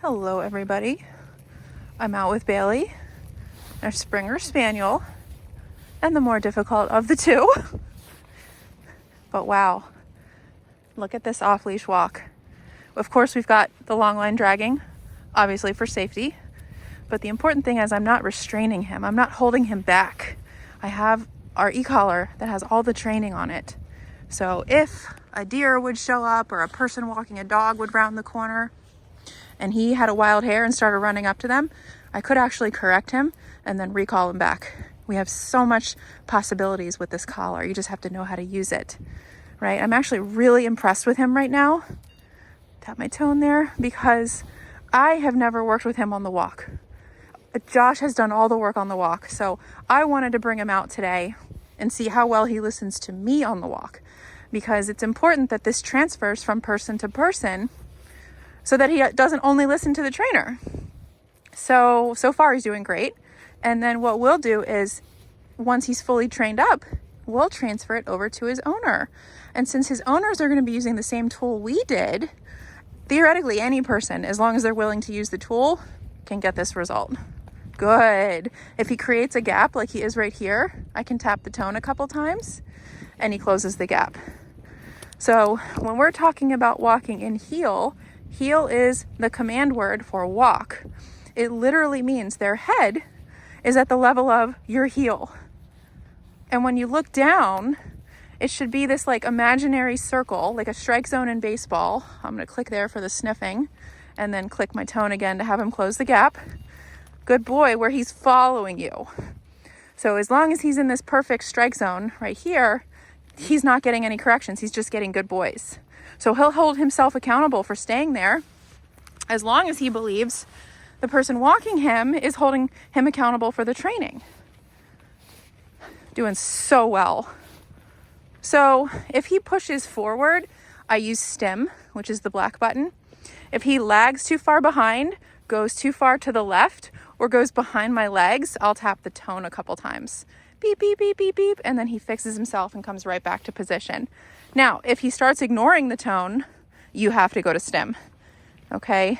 Hello everybody. I'm out with Bailey, our Springer Spaniel, and the more difficult of the two. But wow, look at this off-leash walk. Of course we've got the long line dragging, obviously for safety, but the important thing is I'm not restraining him. I'm not holding him back. I have our e-collar that has all the training on it. So if a deer would show up or a person walking a dog would round the corner, and he had a wild hair and started running up to them, I could actually correct him and then recall him back. We have so much possibilities with this collar. You just have to know how to use it, right? I'm actually really impressed with him right now. Tap my tone there, because I have never worked with him on the walk. Josh has done all the work on the walk. So I wanted to bring him out today and see how well he listens to me on the walk, because it's important that this transfers from person to person, so that he doesn't only listen to the trainer. So far he's doing great. And then what we'll do is, once he's fully trained up, we'll transfer it over to his owner. And since his owners are going to be using the same tool we did, theoretically any person, as long as they're willing to use the tool, can get this result. Good. If he creates a gap like he is right here, I can tap the tone a couple times and he closes the gap. So when we're talking about walking in heel, heel is the command word for walk. It literally means their head is at the level of your heel. And when you look down, it should be this like imaginary circle, like a strike zone in baseball. I'm going to click there for the sniffing and then click my tone again to have him close the gap. Good boy, where he's following you. So as long as he's in this perfect strike zone right here, he's not getting any corrections. He's just getting good boys. So he'll hold himself accountable for staying there as long as he believes the person walking him is holding him accountable for the training. Doing so well. So if he pushes forward, I use stem, which is the black button. If he lags too far behind, goes too far to the left, or goes behind my legs, I'll tap the tone a couple times. Beep, beep, beep, beep, beep, and then he fixes himself and comes right back to position. Now, if he starts ignoring the tone, you have to go to stem. Okay?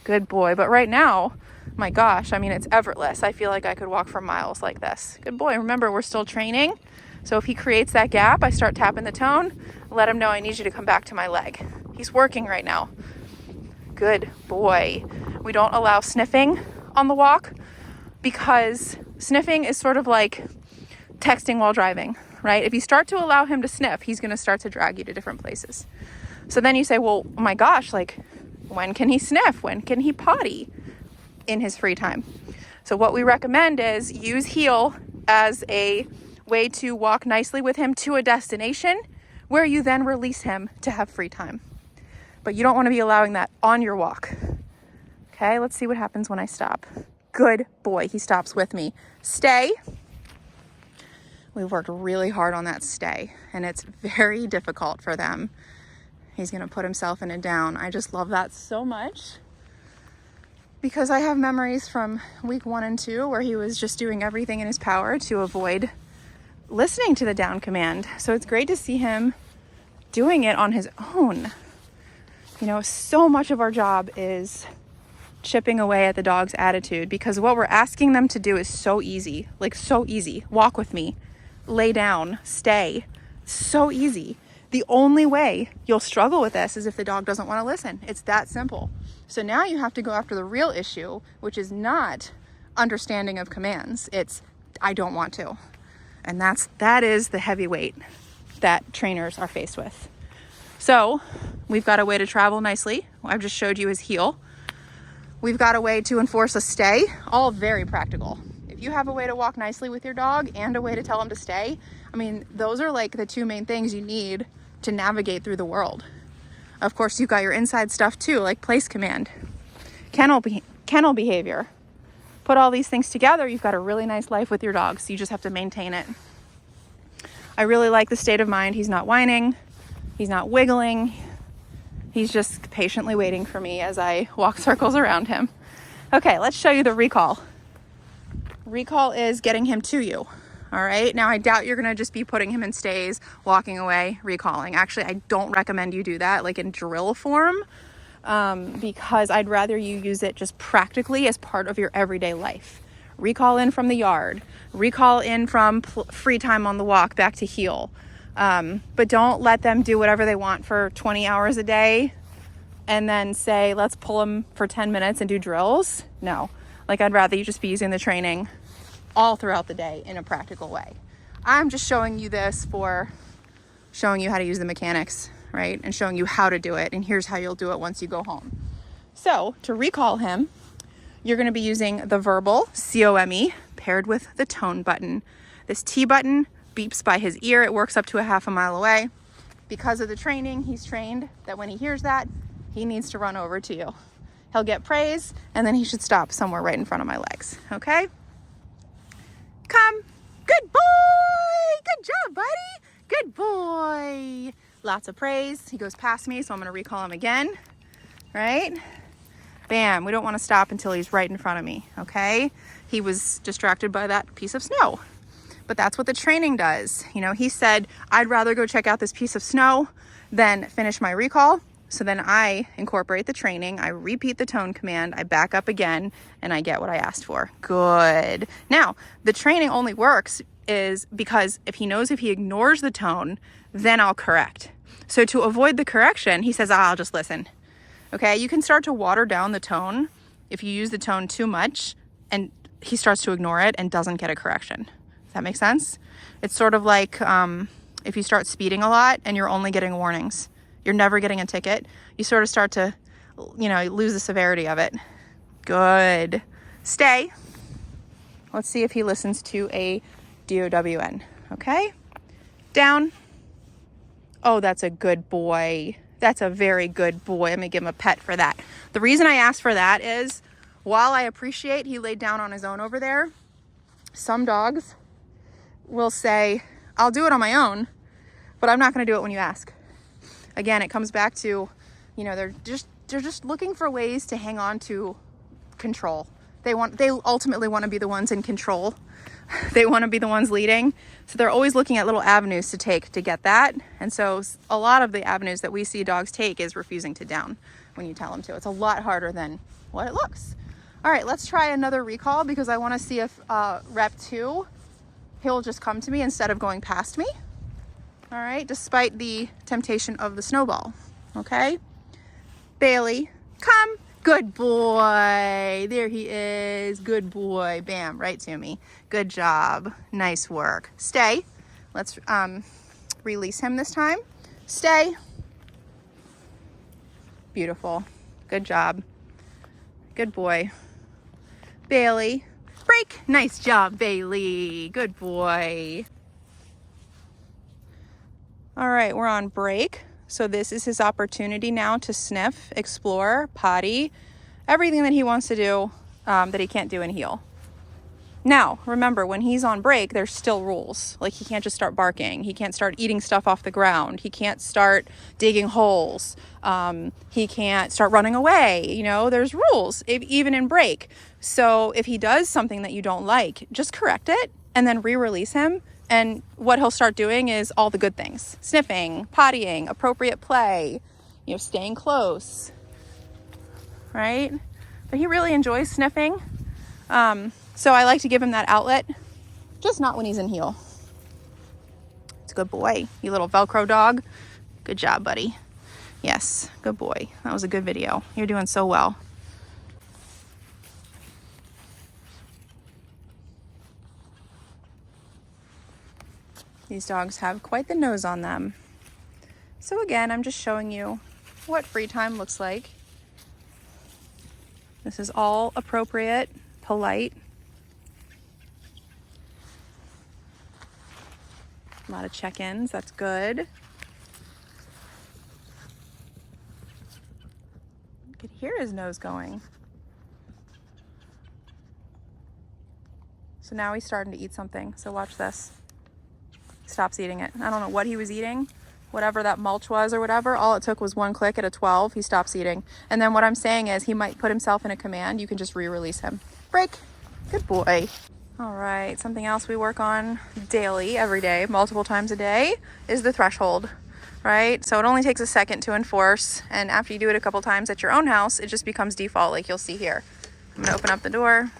Good boy. But right now, my gosh, I mean, it's effortless. I feel like I could walk for miles like this. Good boy. Remember, we're still training. So if he creates that gap, I start tapping the tone, let him know I need you to come back to my leg. He's working right now. Good boy. We don't allow sniffing on the walk, because sniffing is sort of like texting while driving, right? If you start to allow him to sniff, he's going to start to drag you to different places. So then you say, well, oh my gosh, like, when can he sniff? When can he potty in his free time? So what we recommend is use heel as a way to walk nicely with him to a destination where you then release him to have free time. But you don't want to be allowing that on your walk. Okay, let's see what happens when I stop. Good boy, he stops with me. Stay. We've worked really hard on that stay, and it's very difficult for them. He's going to put himself in a down. I just love that so much, because I have memories from week 1 and 2 where he was just doing everything in his power to avoid listening to the down command. So it's great to see him doing it on his own. You know, so much of our job is chipping away at the dog's attitude, because what we're asking them to do is so easy, like so easy. Walk with me, lay down, stay. So easy. The only way you'll struggle with this is if the dog doesn't want to listen. It's that simple. So now you have to go after the real issue, which is not understanding of commands. It's, I don't want to. And that is the heavy weight that trainers are faced with. So we've got a way to travel nicely. I've just showed you his heel. We've got a way to enforce a stay, all very practical. If you have a way to walk nicely with your dog and a way to tell him to stay, I mean, those are like the two main things you need to navigate through the world. Of course, you've got your inside stuff too, like place command, kennel behavior. Put all these things together, you've got a really nice life with your dogs. You just have to maintain it. I really like the state of mind. He's not whining. He's not wiggling. He's just patiently waiting for me as I walk circles around him. Okay, let's show you the recall. Recall is getting him to you. All right. Now, I doubt you're going to just be putting him in stays, walking away, recalling. Actually, I don't recommend you do that like in drill form. because I'd rather you use it just practically as part of your everyday life. Recall in from the yard, recall in from free time on the walk back to heel. But don't let them do whatever they want for 20 hours a day and then say, let's pull them for 10 minutes and do drills. No, like I'd rather you just be using the training all throughout the day in a practical way. I'm just showing you this for showing you how to use the mechanics, right? And showing you how to do it. And here's how you'll do it once you go home. So to recall him, you're going to be using the verbal, COME, paired with the tone button. This T button beeps by his ear. It works up to a half a mile away. Because of the training, he's trained that when he hears that, he needs to run over to you. He'll get praise, and then he should stop somewhere right in front of my legs, okay? Come. Good boy. Good job, buddy. Good boy. Lots of praise. He goes past me, so I'm going to recall him again, right? Bam. We don't want to stop until he's right in front of me, okay? He was distracted by that piece of snow. But that's what the training does. You know, he said, I'd rather go check out this piece of snow than finish my recall. So then I incorporate the training, I repeat the tone command, I back up again, and I get what I asked for. Good. Now, the training only works is because if he knows if he ignores the tone, then I'll correct. So to avoid the correction, he says, I'll just listen. Okay, you can start to water down the tone if you use the tone too much and he starts to ignore it and doesn't get a correction. Does that make sense? It's sort of like if you start speeding a lot and you're only getting warnings. You're never getting a ticket. You sort of start to, lose the severity of it. Good. Stay. Let's see if he listens to a DOWN. Okay? Down. Oh, that's a good boy. That's a very good boy. I'm going to give him a pet for that. The reason I asked for that is, while I appreciate he laid down on his own over there, some dogs will say, I'll do it on my own, but I'm not going to do it when you ask. Again, it comes back to, they're just looking for ways to hang on to control. They ultimately want to be the ones in control. They want to be the ones leading. So they're always looking at little avenues to take to get that. And so a lot of the avenues that we see dogs take is refusing to down when you tell them to. It's a lot harder than what it looks. All right, let's try another recall because I want to see if rep 2, he'll just come to me instead of going past me. All right, despite the temptation of the snowball. Okay, Bailey, come. Good boy. There he is. Good boy. Bam, right to me. Good job. Nice work. Stay. Let's release him this time. Stay. Beautiful. Good job. Good boy. Bailey, break. Nice job, Bailey. Good boy. All right, we're on break. So this is his opportunity now to sniff, explore, potty, everything that he wants to do that he can't do in heel. Now, remember, when he's on break, there's still rules. Like he can't just start barking. He can't start eating stuff off the ground. He can't start digging holes. He can't start running away. There's rules, even in break. So if he does something that you don't like, just correct it and then re-release him. And what he'll start doing is all the good things. Sniffing, pottying, appropriate play, staying close, right? But he really enjoys sniffing. So I like to give him that outlet, just not when he's in heel. It's a good boy, you little Velcro dog. Good job, buddy. Yes, good boy. That was a good video. You're doing so well. These dogs have quite the nose on them. So again, I'm just showing you what free time looks like. This is all appropriate, polite. A lot of check-ins, that's good. You could hear his nose going. So now he's starting to eat something, so watch this. Stops eating it. I don't know what he was eating, whatever that mulch was or whatever. All it took was one click at a 12. He stops eating. And then what I'm saying is he might put himself in a command. You can just re-release him. Break. Good boy. All right. Something else we work on daily, every day, multiple times a day is the threshold. right? So it only takes a second to enforce, and after you do it a couple times at your own house, it just becomes default, like you'll see here. I'm gonna open up the door.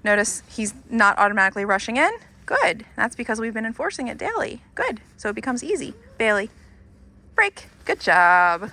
Notice he's not automatically rushing in. Good. That's because we've been enforcing it daily. Good. So it becomes easy. Bailey, break. Good job.